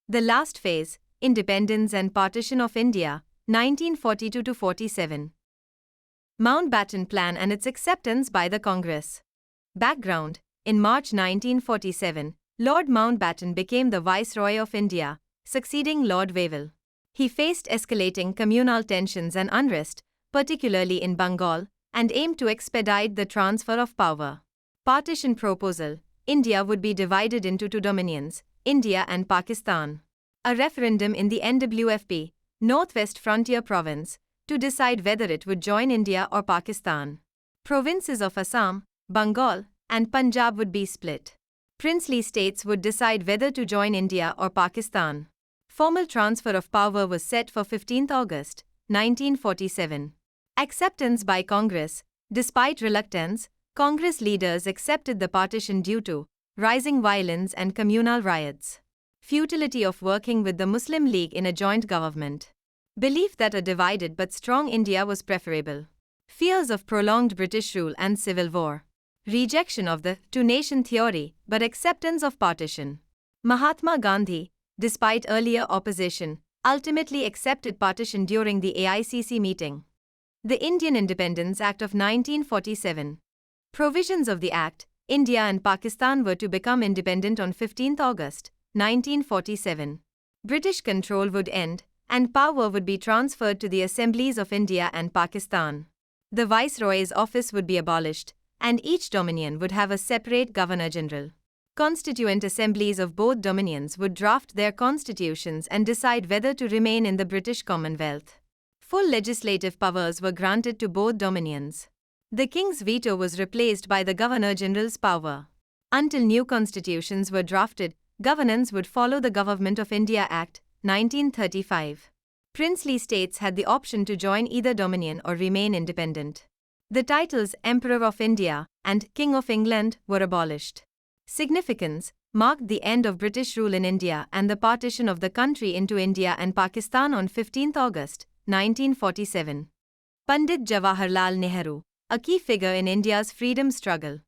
The last phase, Independence and Partition of India, 1942-47. Mountbatten Plan and its acceptance by the Congress. Background: in March 1947, Lord Mountbatten became the Viceroy of India, succeeding Lord Wavell. He faced escalating communal tensions and unrest, particularly in Bengal, and aimed to expedite the transfer of power. Partition proposal: India would be divided into two dominions, India and Pakistan. A referendum in the NWFP, Northwest Frontier Province, to decide whether it would join India or Pakistan. Provinces of Assam, Bengal, and Punjab would be split. Princely states would decide whether to join India or Pakistan. Formal transfer of power was set for 15 August, 1947. Acceptance by Congress: despite reluctance, Congress leaders accepted the partition due to rising violence and communal riots. Futility of working with the Muslim League in a joint government. Belief that a divided but strong India was preferable. Fears of prolonged British rule and civil war. Rejection of the two-nation theory but acceptance of partition. Mahatma Gandhi, despite earlier opposition, ultimately accepted partition during the AICC meeting. The Indian Independence Act of 1947. Provisions of the Act: India and Pakistan were to become independent on 15 August, 1947. British control would end, and power would be transferred to the assemblies of India and Pakistan. The Viceroy's office would be abolished, and each dominion would have a separate Governor-General. Constituent assemblies of both dominions would draft their constitutions and decide whether to remain in the British Commonwealth. Full legislative powers were granted to both dominions. The King's veto was replaced by the Governor-General's power. Until new constitutions were drafted, governance would follow the Government of India Act, 1935. Princely states had the option to join either dominion or remain independent. The titles Emperor of India and King of England were abolished. Significance: marked the end of British rule in India and the partition of the country into India and Pakistan on 15 August, 1947. Pandit Jawaharlal Nehru, a key figure in India's freedom struggle.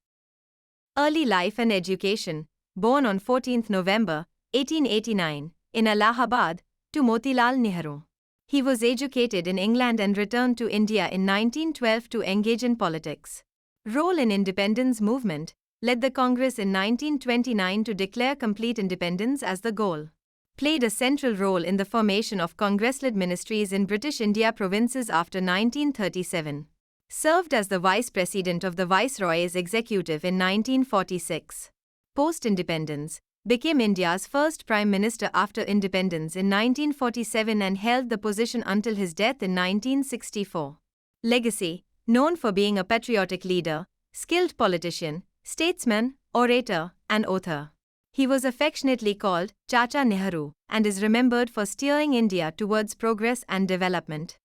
Early life and education: born on 14 November, 1889, in Allahabad, to Motilal Nehru. He was educated in England and returned to India in 1912 to engage in politics. Role in independence movement: led the Congress in 1929 to declare complete independence as the goal. Played a central role in the formation of Congress-led ministries in British India provinces after 1937. Served as the Vice President of the Viceroy's Executive in 1946. Post-independence, became India's first Prime Minister after independence in 1947 and held the position until his death in 1964. Legacy: known for being a patriotic leader, skilled politician, statesman, orator, and author. He was affectionately called Chacha Nehru and is remembered for steering India towards progress and development.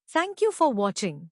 Thank you for watching.